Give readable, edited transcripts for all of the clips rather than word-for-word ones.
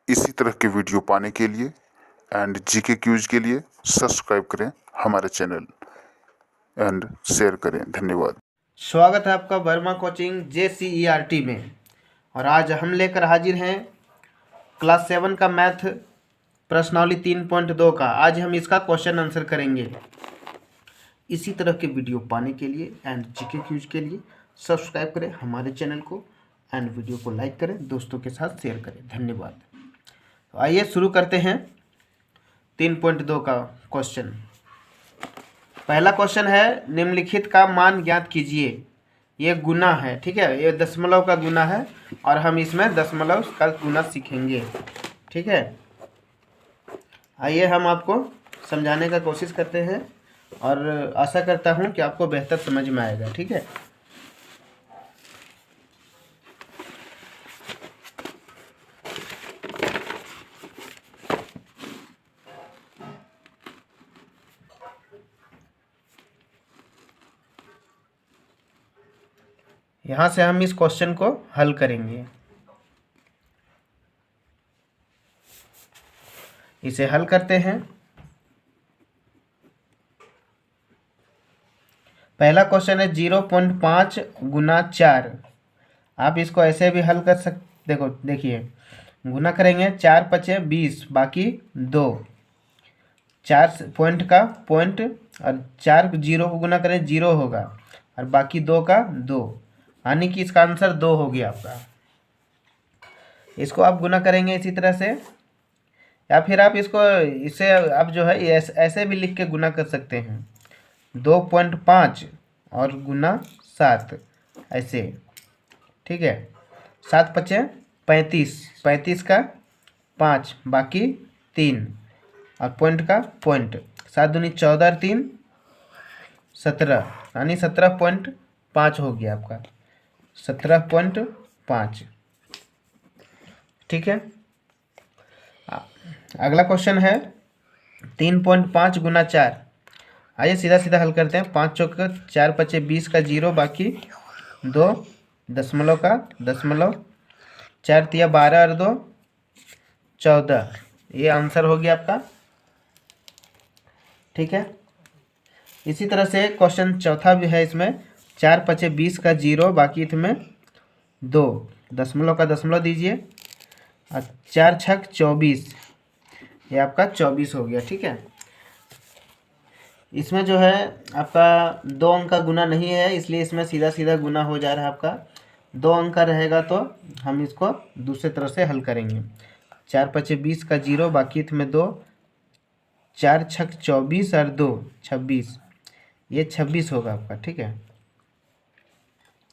इसी तरह के वीडियो पाने के लिए एंड जीके क्यूज के लिए सब्सक्राइब करें हमारे चैनल एंड शेयर करें। धन्यवाद। स्वागत है आपका वर्मा कोचिंग JCERT में। और आज हम लेकर हाजिर हैं क्लास 7 का मैथ प्रश्नावली 3.2 का। आज हम इसका क्वेश्चन आंसर करेंगे। इसी तरह के वीडियो पाने के लिए एंड जीके क्यूज के लिए सब्सक्राइब करें हमारे चैनल को एंड वीडियो को लाइक करें, दोस्तों के साथ शेयर करें। धन्यवाद। तो आइए शुरू करते हैं 3.2 का क्वेश्चन। पहला क्वेश्चन है, निम्नलिखित का मान ज्ञात कीजिए। ये गुना है, ठीक है, ये दशमलव का गुना है और हम इसमें दशमलव का गुना सीखेंगे, ठीक है। आइए हम आपको समझाने का कोशिश करते हैं और आशा करता हूँ कि आपको बेहतर समझ में आएगा, ठीक है। यहाँ से हम इस क्वेश्चन को हल करेंगे। इसे हल करते हैं। पहला क्वेश्चन है 0.5 गुना 4। आप इसको ऐसे भी हल कर सकते, देखिए गुना करेंगे 4 पचे 20 बाकी 2, 4 पॉइंट का पॉइंट और 4 जीरो को गुना करें 0 होगा और बाकी 2 का 2, यानी कि इसका आंसर 2 हो गया आपका। इसको आप गुना करेंगे इसी तरह से, या फिर आप इसे आप जो है ऐसे भी लिख के गुना कर सकते हैं 2.5 और गुना 7 ऐसे, ठीक है। 7 पचे 35, 35 का 5 बाकी 3 और पॉइंट का पॉइंट, 7 दूनी 14 और 3 17, यानी 17.5 हो गया आपका, 17.5, ठीक है। अगला क्वेश्चन है 3.5 गुना 4। आइए सीधा सीधा हल करते हैं। 5 चौक 4 पचे 20 का 0 बाकी 2, दशमलव का दशमलव, 4 तिया 12 और 2 14, ये आंसर हो गया आपका, ठीक है। इसी तरह से क्वेश्चन चौथा भी है, इसमें 4 पचे 20 का 0 बाकी इसमें 2, दशमलव का दशमलव दीजिए और 4 छक 24, ये आपका 24 हो गया, ठीक है। इसमें जो है आपका 2 अंक का गुना नहीं है, इसलिए इसमें सीधा सीधा गुना हो जा रहा है आपका। 2 अंक का रहेगा तो हम इसको दूसरे तरह से हल करेंगे। 4 पचे 20 का 0 बाकी इसमें 2, 4 छक 24 और 2 26, ये 26 होगा आपका, ठीक है।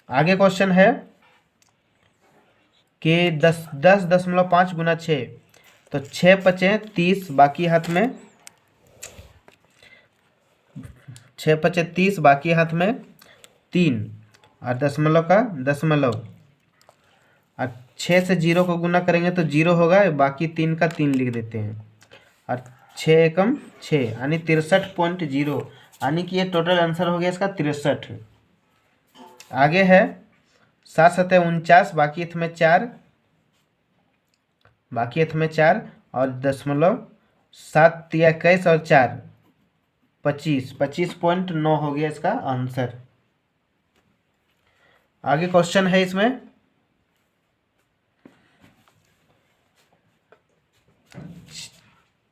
आगे क्वेश्चन है कि 10.5 गुना 6, तो 6 पचे 30 बाकी हाथ में 6 पचे 30 बाकी हाथ में 3 और दशमलव का दशमलव, और 6 से 0 को गुना करेंगे तो 0 होगा, बाकी 3 का 3 लिख देते हैं और 6 एकम 6, यानी 63.0, यानी कि ये टोटल आंसर हो गया इसका 63। आगे है 7 सतह 49 बाकी इसमें 4, बाकी इसमें 4 और दशमलव, 7 तिया 21 और 4 25, 25.9 हो गया इसका आंसर। आगे क्वेश्चन है इसमें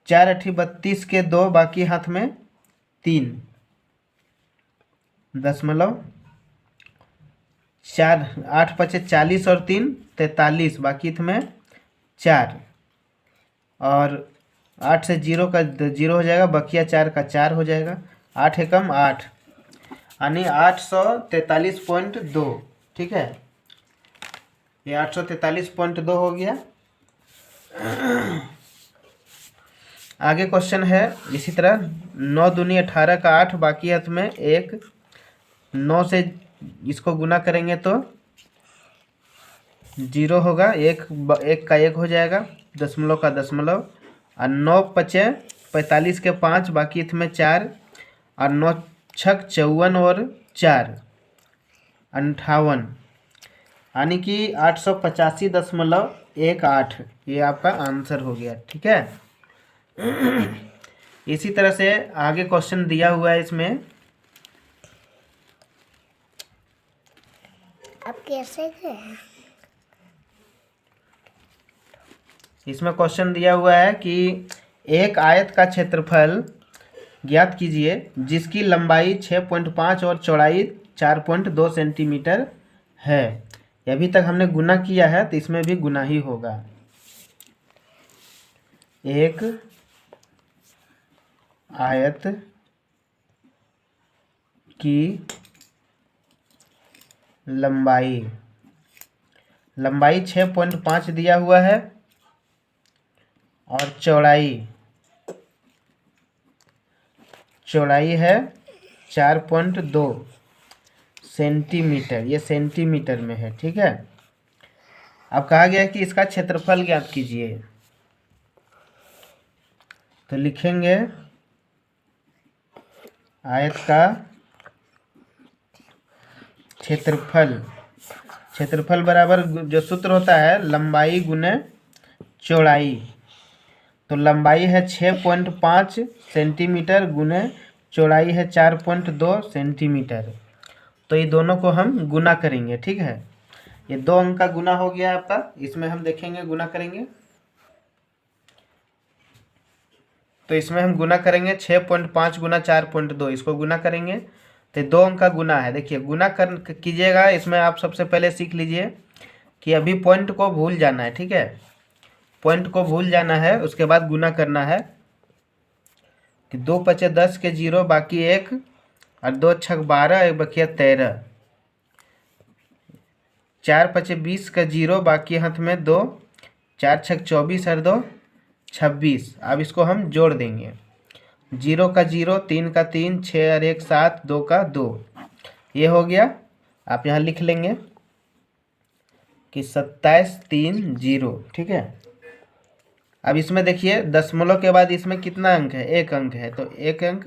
4 अठी 32 के 2 बाकी हाथ में 3, दशमलव, 4 8 पचे 40 और 3 43 बाकी इसमें 4 और 8 से 0 का 0 हो जाएगा, बकिया 4 का 4 हो जाएगा, 8 एकम 8, यानी 843.2, ठीक है। ये 843.2 हो गया। आगे क्वेश्चन है इसी तरह 9 दूनी 18 का 8 बाकी हाथ में 1, 9 से इसको गुना करेंगे तो 0 होगा, 1 का 1 हो जाएगा, दशमलव का दशमलव, और 9 पचे 45 के 5 बाकी इसमें 4 और 9 छक 54 और 4 58, यानी कि 885.1 18 ये आपका आंसर हो गया। ठीक है। इसी तरह से आगे क्वेश्चन दिया हुआ है इसमें। अब कैसे गए? इसमें क्वेश्चन दिया हुआ है कि एक आयत का क्षेत्रफल ज्ञात कीजिए जिसकी लंबाई 6.5 और चौड़ाई 4.2 सेंटीमीटर है। अभी तक हमने गुना किया है तो इसमें भी गुना ही होगा। एक आयत की लंबाई 6.5 दिया हुआ है और चौड़ाई है 4.2 सेंटीमीटर। ये सेंटीमीटर में है। ठीक है। अब कहा गया है कि इसका क्षेत्रफल ज्ञात कीजिए। तो लिखेंगे आयत का क्षेत्रफल बराबर जो सूत्र होता है लंबाई गुने चौड़ाई। तो लंबाई है 6.5 सेंटीमीटर गुने चौड़ाई है 4.2 सेंटीमीटर। तो ये दोनों को हम गुना करेंगे। ठीक है। ये 2 अंक का गुना हो गया आपका। इसमें हम देखेंगे गुना करेंगे तो इसमें हम गुना करेंगे 6.5 गुना 4.2 इसको गुना करेंगे तो 2 अंक का गुना है। देखिए गुना कर कीजिएगा। इसमें आप सबसे पहले सीख लीजिए कि अभी पॉइंट को भूल जाना है। ठीक है। पॉइंट को भूल जाना है उसके बाद गुना करना है कि 2 पचे 10 के 0 बाकी 1 और 2 छक 12 1 बकिया 13 4 पचे 20 का 0 बाकी हाथ में 2 4 छक 24 और 2 26। अब इसको हम जोड़ देंगे 0 का 0 3 का 3 6 और 1 7 2 का 2 ये हो गया। आप यहाँ लिख लेंगे कि 27 3 0। ठीक है। अब इसमें देखिए दशमलव के बाद इसमें कितना अंक है? 1 अंक है तो 1 अंक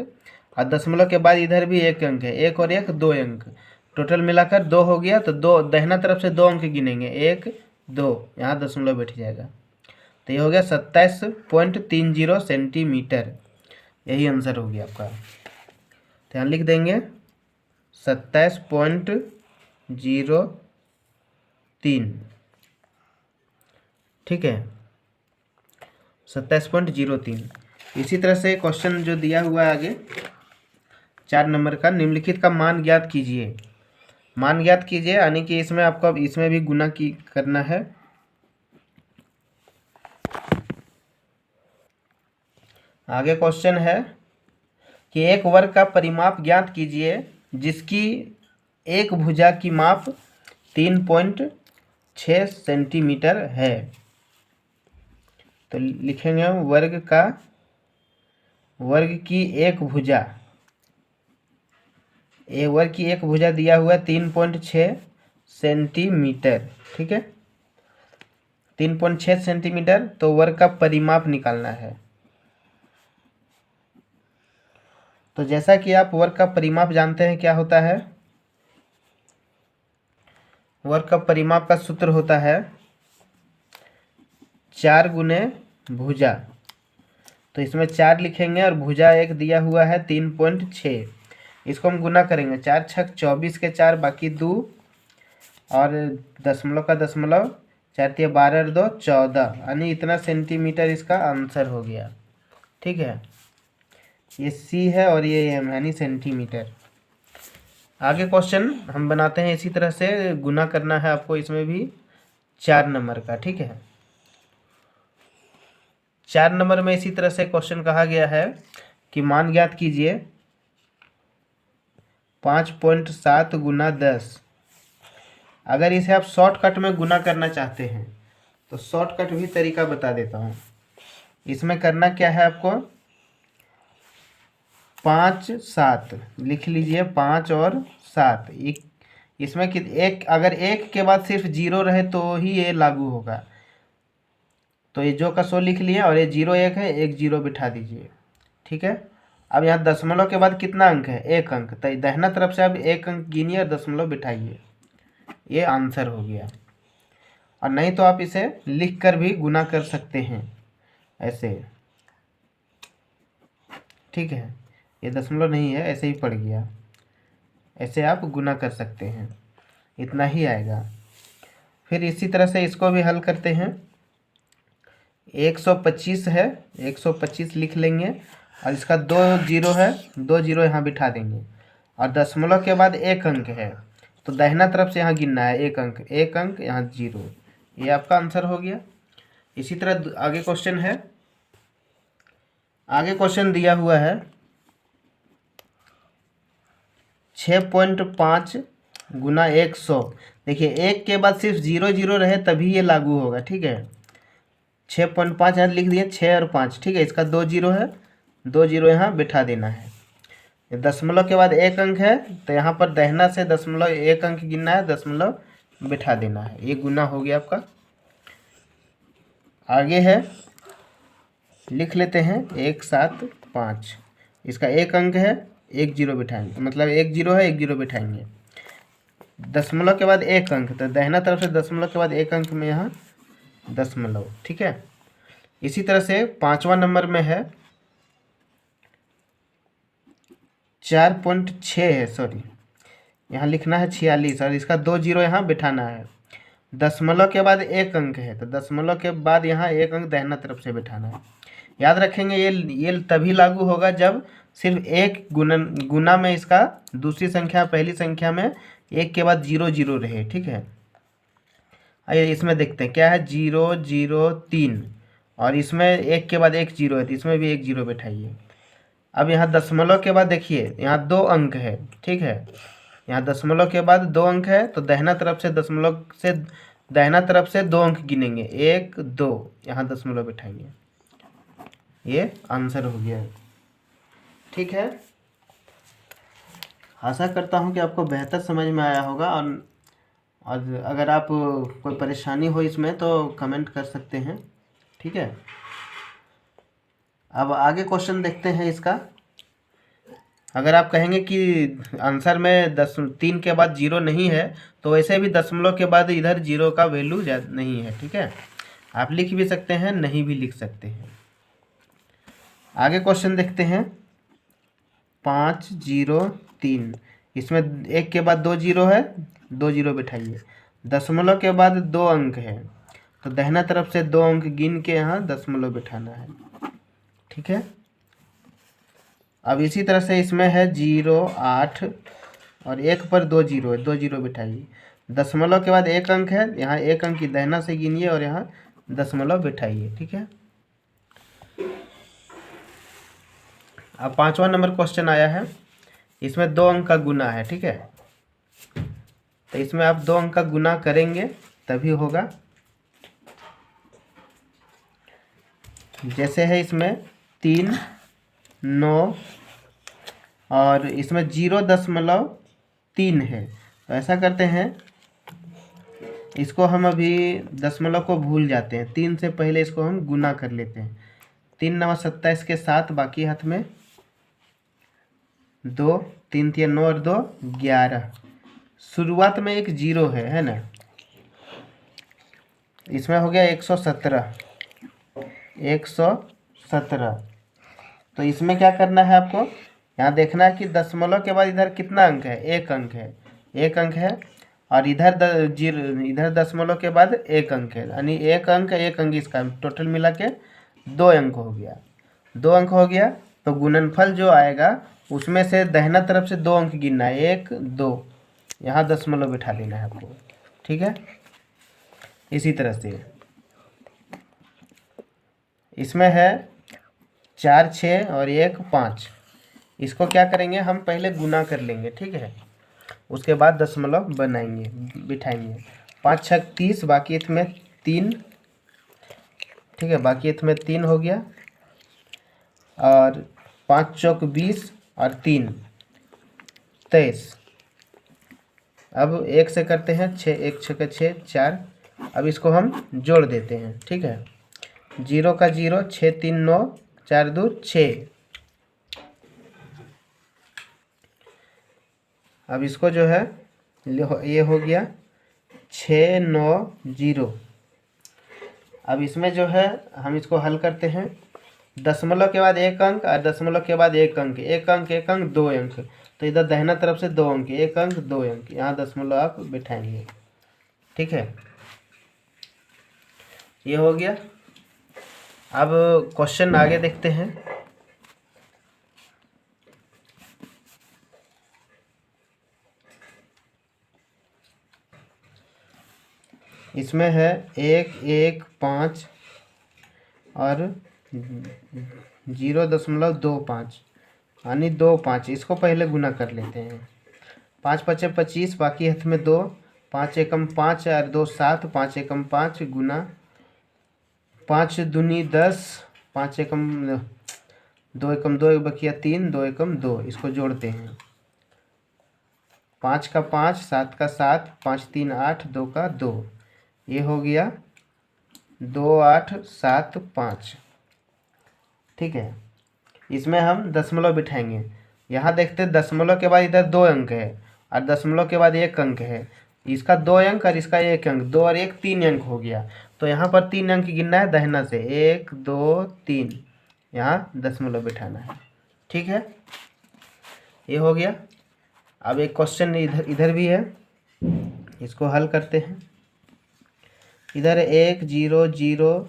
और दशमलव के बाद इधर भी 1 अंक है। 1 और 1 2 अंक टोटल मिलाकर 2 हो गया। तो 2 दाहिना तरफ से 2 अंक गिनेंगे 1 2 यहाँ दशमलव बैठ जाएगा। तो ये हो गया 27.30 सेंटीमीटर। यही आंसर हो गया आपका। तो यहाँ लिख देंगे 27.03। ठीक है 27.03। इसी तरह से क्वेश्चन जो दिया हुआ है आगे 4 नंबर का निम्नलिखित का मान ज्ञात कीजिए। मान ज्ञात कीजिए यानी कि इसमें आपको इसमें भी गुना की करना है। आगे क्वेश्चन है कि एक वर्ग का परिमाप ज्ञात कीजिए जिसकी एक भुजा की माप 3.6 सेंटीमीटर है। तो लिखेंगे वर्ग की एक भुजा दिया हुआ है 3.6 सेंटीमीटर। ठीक है 3.6 सेंटीमीटर। तो वर्ग का परिमाप निकालना है। तो जैसा कि आप वर्ग का परिमाप जानते हैं क्या होता है? वर्ग का परिमाप का सूत्र होता है 4 गुने भुजा। तो इसमें 4 लिखेंगे और भुजा एक दिया हुआ है 3.6। इसको हम गुना करेंगे 4 छक 24 के 4 बाकी 2 और दशमलव का दशमलव 4 तिया 12 और 2 14 यानी इतना सेंटीमीटर इसका आंसर हो गया। ठीक है ये सी है और ये एम यानी सेंटीमीटर। आगे क्वेश्चन हम बनाते हैं इसी तरह से गुना करना है आपको इसमें भी 4 नंबर का। ठीक है 4 नंबर में इसी तरह से क्वेश्चन कहा गया है कि मान ज्ञात कीजिए 5.7 गुना 10। अगर इसे आप शॉर्टकट में गुना करना चाहते हैं तो शॉर्टकट भी तरीका बता देता हूँ। इसमें करना क्या है आपको 5 7 लिख लीजिए 5 और 7। इसमें कि एक अगर एक के बाद सिर्फ 0 रहे तो ही ये लागू होगा। तो ये जो का सो लिख लिए और ये 0 1 है 1 0 बिठा दीजिए। ठीक है। अब यहाँ दशमलव के बाद कितना अंक है? 1 अंक। तो दाहिना तरफ से अब 1 अंक गिनिए और दशमलव बिठाइए। ये आंसर हो गया। और नहीं तो आप इसे लिख कर भी गुना कर सकते हैं ऐसे, ठीक है। ये दशमलव नहीं है, ऐसे ही पड़ गया, ऐसे आप गुना कर सकते हैं, इतना ही आएगा। फिर इसी तरह से इसको भी हल करते हैं। 125 है, 125 लिख लेंगे और इसका 2 जीरो है, 2 जीरो यहाँ बिठा देंगे और दशमलव के बाद एक अंक है तो दाहिना तरफ से यहाँ गिनना है, एक अंक यहाँ जीरो। ये आपका आंसर हो गया। इसी तरह आगे क्वेश्चन है, आगे क्वेश्चन दिया हुआ है 6.5 गुना 100। देखिए एक के बाद सिर्फ 0 0 रहे तभी ये लागू होगा, ठीक है। 6.5 यहाँ लिख दिए, 6 और 5, ठीक है। इसका 2 जीरो है, 2 जीरो यहाँ बिठा देना है। दशमलव के बाद एक अंक है तो यहाँ पर दाहिना से दशमलव एक अंक गिनना है, दशमलव बिठा देना है। ये गुना हो गया आपका। आगे है, लिख लेते हैं 175। इसका एक अंक है, एक जीरो बिठाएंगे, मतलब एक जीरो है, एक जीरो बिठाएंगे। दशमलव के बाद एक अंक तो दाहिना तरफ से दशमलव के बाद एक अंक में यहाँ दशमलव, ठीक है। इसी तरह से 5वां नंबर में है 4.6 है, सॉरी यहाँ लिखना है 46 और इसका 2 जीरो यहाँ बिठाना है। दशमलव के बाद एक अंक है तो दशमलव के बाद यहाँ एक अंक दाहिना तरफ से बिठाना है। याद रखेंगे ये तभी लागू होगा जब सिर्फ एक गुना में इसका दूसरी संख्या पहली संख्या में एक के बाद 0 0 रहे, ठीक है। आइए इसमें देखते हैं क्या है, 0 0 3 और इसमें एक के बाद एक जीरो है तो इसमें भी एक जीरो बैठाइए। अब यहाँ दशमलव के बाद देखिए यहाँ 2 अंक है, ठीक है। यहाँ दशमलव के बाद 2 अंक है तो दाहिना तरफ से दशमलव से दाहिना तरफ से 2 अंक गिनेंगे, 1 2, यहाँ दशमलव बैठाएंगे। ये आंसर हो गया, ठीक है। आशा करता हूँ कि आपको बेहतर समझ में आया होगा और अगर आप कोई परेशानी हो इसमें तो कमेंट कर सकते हैं, ठीक है। अब आगे क्वेश्चन देखते हैं इसका। अगर आप कहेंगे कि आंसर में 3 के बाद 0 नहीं है तो वैसे भी दशमलव के बाद इधर 0 का वैल्यू नहीं है, ठीक है। आप लिख भी सकते हैं, नहीं भी लिख सकते हैं। आगे क्वेश्चन देखते हैं 5 0 3। इसमें एक के बाद 2 जीरो है, 2 जीरो बिठाइए। दशमलव के बाद 2 अंक है तो दाहिना तरफ से 2 अंक गिन के यहाँ दशमलव बिठाना है, ठीक है। अब इसी तरह से इसमें है 0 8 और एक पर 2 जीरो है, 2 जीरो बिठाइए। दशमलव के बाद एक अंक है, यहाँ एक अंक की दाहिना से गिनिए और यहाँ दशमलव बिठाइए, ठीक है। अब 5वां नंबर क्वेश्चन आया है, इसमें 2 अंक का गुना है, ठीक है। तो इसमें आप 2 अंक का गुना करेंगे तभी होगा। जैसे है इसमें 3 9 और इसमें 0.3 है तो ऐसा करते हैं, इसको हम अभी दशमलव को भूल जाते हैं, 3 से पहले इसको हम गुना कर लेते हैं। 3 9 27 के साथ, बाकी हाथ में 2, 3 3 9 और 2 11। शुरुआत में एक 0 है ना। इसमें हो गया 117, 117। तो इसमें क्या करना है आपको, यहाँ देखना है कि दशमलव के बाद इधर कितना अंक है, एक अंक है, एक अंक है और इधर दशमलव के बाद एक अंक है, यानी एक अंक इसका टोटल मिला के 2 अंक हो गया। 2 अंक हो गया तो गुणनफल जो आएगा उसमें से दाहिना तरफ से 2 अंक गिनना है, 1 2, यहाँ दशमलव बिठा देना है आपको, ठीक है। इसी तरह से इसमें है 4 6 और 1 5। इसको क्या करेंगे, हम पहले गुना कर लेंगे, ठीक है। उसके बाद दशमलव बनाएंगे, बिठाएंगे। 5 6 30, बाकी इसमें 3, ठीक है, बाकी इसमें 3 हो गया और 5 चौक 20 और 3 23। अब 1 से करते हैं 6, 1 6 6 4। अब इसको हम जोड़ देते हैं, ठीक है। 0 का 0, 6 3 9, 4 2 6। अब इसको जो है ये हो गया 6 9 0, अब इसमें जो है हम इसको हल करते हैं। दशमलव के बाद एक अंक और दशमलव के बाद एक अंक, एक अंक एक अंक दो अंक, तो इधर दाहिना तरफ से दो अंक, एक अंक दो अंक, यहाँ दशमलव आप बिठाएंगे। ठीक है, ये हो गया। अब क्वेश्चन आगे देखते हैं। इसमें है 1.15 और 0.25 यानी 2.5। इसको पहले गुना कर लेते हैं। 5 पचे 25, बाकी हाथ में 2, 5 एकम 5 और 2 7, 5 एकम 5 गुना 5 दूनी 10, 5 एकम 2 एकम 2 बकिया 3, 2 एकम 2। इसको जोड़ते हैं। 5 का 5, 7 का 7, 5 3 8, 2 का 2, ये हो गया 2875। ठीक है, इसमें हम दशमलव बिठाएंगे। यहाँ देखते हैं दशमलव के बाद इधर 2 अंक है और दशमलव के बाद 1 अंक है। इसका 2 अंक और इसका 1 अंक, 2 और 1 3 अंक हो गया। तो यहाँ पर 3 अंक गिनना है दाहिना से, 1 2 3, यहाँ दशमलव बिठाना है। ठीक है, ये हो गया। अब एक क्वेश्चन इधर भी है, इसको हल करते हैं। इधर 1 0 0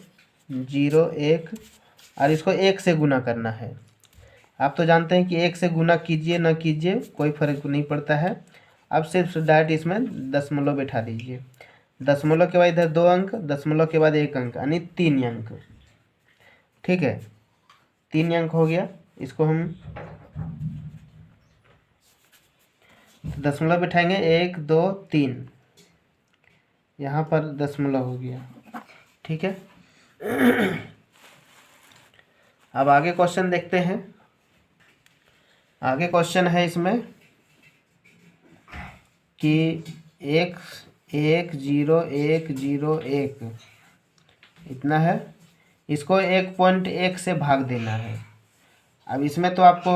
0 1 और इसको 1 से गुना करना है। आप तो जानते हैं कि 1 से गुना कीजिए ना कीजिए कोई फर्क नहीं पड़ता है। अब सिर्फ डायरेक्ट इसमें दशमलव बैठा दीजिए। दशमलव के बाद इधर 2 अंक, दशमलव के बाद 1 अंक यानी 3 अंक। ठीक है, 3 अंक हो गया। इसको हम दशमलव बिठाएंगे, 1 2 3, यहाँ पर दशमलव हो गया। ठीक है, अब आगे क्वेश्चन देखते हैं। आगे क्वेश्चन है इसमें कि 1 1 0 1 0 1 इतना है, इसको 1.1 से भाग देना है। अब इसमें तो आपको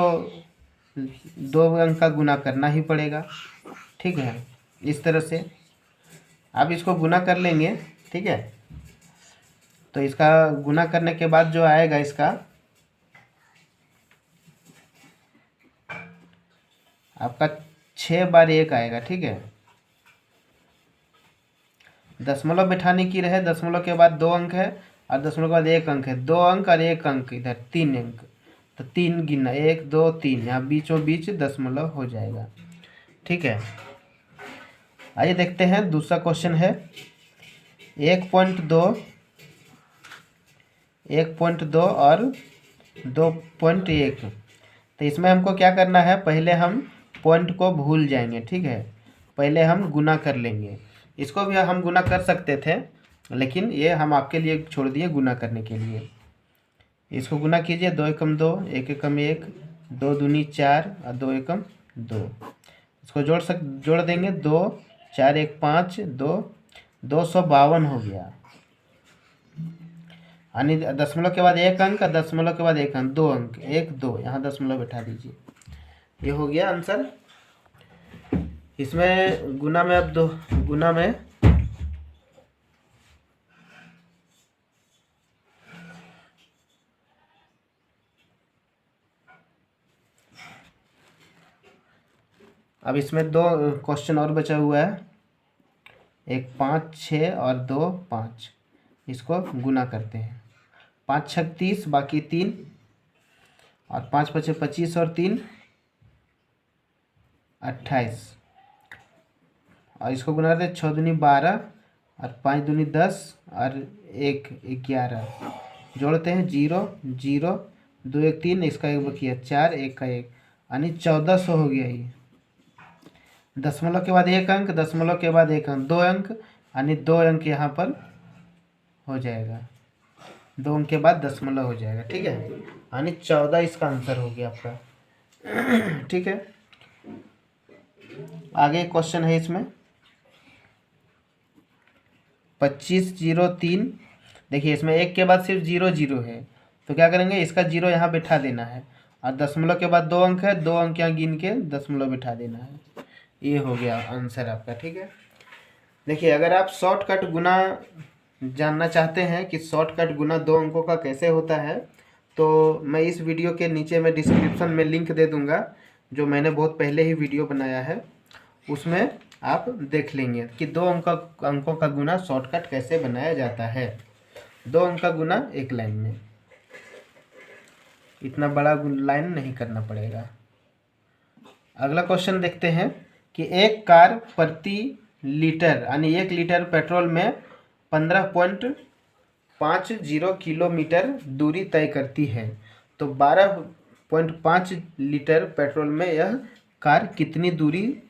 2 अंक का गुना करना ही पड़ेगा। ठीक है, इस तरह से आप इसको गुना कर लेंगे। ठीक है, तो इसका गुना करने के बाद जो आएगा इसका आपका 6 बार 1 आएगा। ठीक है, दशमलव बिठाने की रहे, दशमलव के बाद 2 अंक है और दशमलव के बाद 1 अंक है, 2 अंक और 1 अंक, इधर 3 अंक, तो 3 गिनना, 1 2 3, यहाँ बीचों बीच दशमलव हो जाएगा। ठीक है, आइए देखते हैं। दूसरा क्वेश्चन है 1.2 1.2 और 2.1। तो इसमें हमको क्या करना है, पहले हम पॉइंट को भूल जाएंगे। ठीक है, पहले हम गुना कर लेंगे। इसको भी हम गुना कर सकते थे, लेकिन ये हम आपके लिए छोड़ दिए गुना करने के लिए। इसको गुना कीजिए, 2 एकम 2, 1 एकम 1, 2 दूनी 4 और 2 एकम 2। इसको जोड़ देंगे, 2 4 1 5, 2 252 हो गया। यानी दशमलव के बाद 1 अंक, दशमलव के बाद 1 अंक, 2 अंक, 1 2, यहाँ दशमलव बैठा दीजिए। ये हो गया आंसर। इसमें गुना में अब 2 गुना में अब इसमें 2 क्वेश्चन और बचा हुआ है, 1 5 6 और 2 5। इसको गुना करते हैं। 5 6 30, बाकी 3 और 5 5 25 और 3 28 और इसको गुना करते हैं। 6 दूनी 12 और 5 दूनी 10 और 1 11। जोड़ते हैं, 0 0 2 1 3, इसका 1 बकिया 4, 1 का 1 यानी 1400 हो गया। ये दशमलव के बाद 1 अंक, दशमलव के बाद 1 अंक, 2 अंक यानी 2 अंक यहाँ पर हो जाएगा, 2 अंक के बाद दशमलव हो जाएगा। ठीक है, यानी 14 इसका आंसर हो गया आपका। ठीक है, आगे क्वेश्चन है इसमें 2503। देखिए इसमें 1 के बाद सिर्फ 0 0 है, तो क्या करेंगे, इसका 0 यहाँ बैठा देना है और दशमलव के बाद 2 अंक है, 2 अंक यहाँ गिन के दशमलव बैठा देना है। ये हो गया आंसर आपका। ठीक है, देखिए अगर आप शॉर्टकट गुना जानना चाहते हैं कि शॉर्टकट गुना 2 अंकों का कैसे होता है, तो मैं इस वीडियो के नीचे में डिस्क्रिप्शन में लिंक दे दूंगा, जो मैंने बहुत पहले ही वीडियो बनाया है, उसमें आप देख लेंगे कि 2 अंकों का गुना शॉर्टकट कैसे बनाया जाता है। 2 अंक का गुना एक लाइन में, इतना बड़ा लाइन नहीं करना पड़ेगा। अगला क्वेश्चन देखते हैं कि एक कार प्रति लीटर यानी 1 लीटर पेट्रोल में 15.50 किलोमीटर दूरी तय करती है, तो 12.5 लीटर पेट्रोल में यह कार कितनी दूरी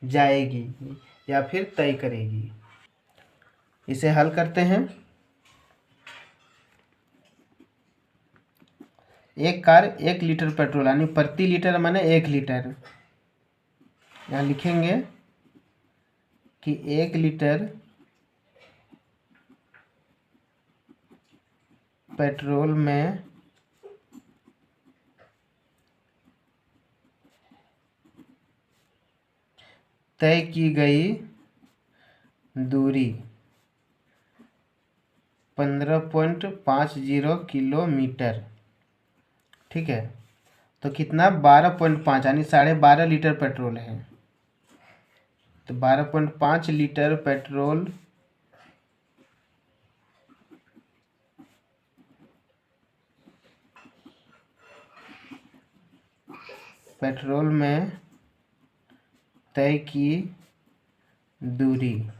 जाएगी या फिर तय करेगी। इसे हल करते हैं। एक कार 1 लीटर पेट्रोल यानी प्रति लीटर माने 1 लीटर, यहाँ लिखेंगे कि 1 लीटर पेट्रोल में तय की गई दूरी 15.50 किलोमीटर, ठीक है। तो कितना 12.5 यानी 12.5 लीटर पेट्रोल है, तो 12.5 लीटर पेट्रोल में तय की दूरी,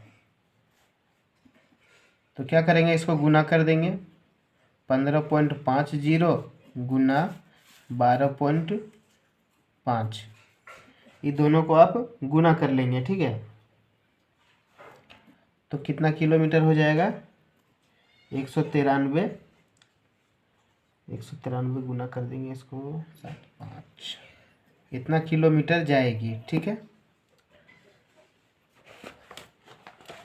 तो क्या करेंगे, इसको गुना कर देंगे। 15.50 गुना 12.5, ये दोनों को आप गुना कर लेंगे, ठीक है। तो कितना किलोमीटर हो जाएगा, 193 गुना कर देंगे इसको 5, इतना किलोमीटर जाएगी, ठीक है।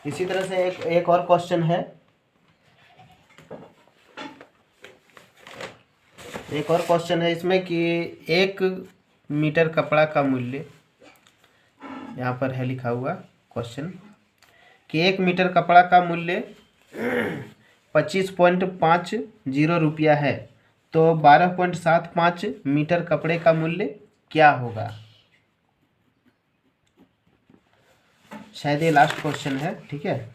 इसी तरह से एक और क्वेश्चन है। एक और क्वेश्चन है इसमें कि 1 मीटर कपड़ा का मूल्य, यहाँ पर है लिखा हुआ क्वेश्चन कि 1 मीटर कपड़ा का मूल्य 25.50 रुपया है, तो 12.75 मीटर कपड़े का मूल्य क्या होगा। शायद ये लास्ट क्वेश्चन है, ठीक है।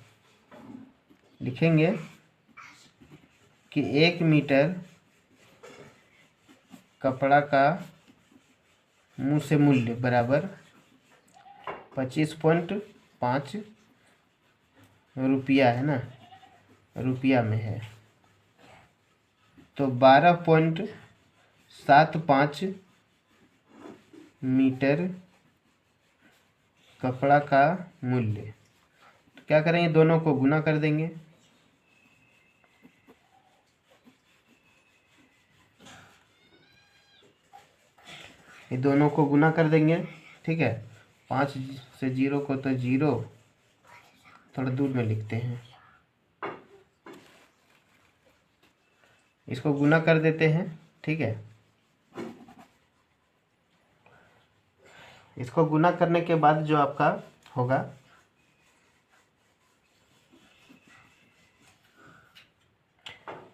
लिखेंगे कि 1 मीटर कपड़ा का मुँह से मूल्य बराबर 25.5 रुपया है ना, रुपया में है, तो 12.75 मीटर कपड़ा का मूल्य, तो क्या करेंगे, दोनों को गुना कर देंगे। ये दोनों को गुना कर देंगे, ठीक है। 5 से 0 को तो 0 थोड़ा दूर में लिखते हैं, इसको गुना कर देते हैं, ठीक है। इसको गुना करने के बाद जो आपका होगा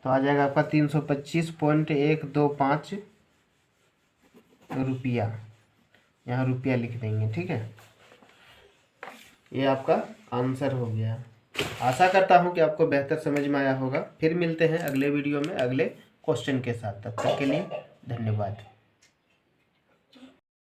तो आ जाएगा आपका 325.125 रुपया, यहाँ रुपया लिख देंगे, ठीक है। ये आपका आंसर हो गया। आशा करता हूँ कि आपको बेहतर समझ में आया होगा। फिर मिलते हैं अगले वीडियो में अगले क्वेश्चन के साथ, तब तक के लिए धन्यवाद।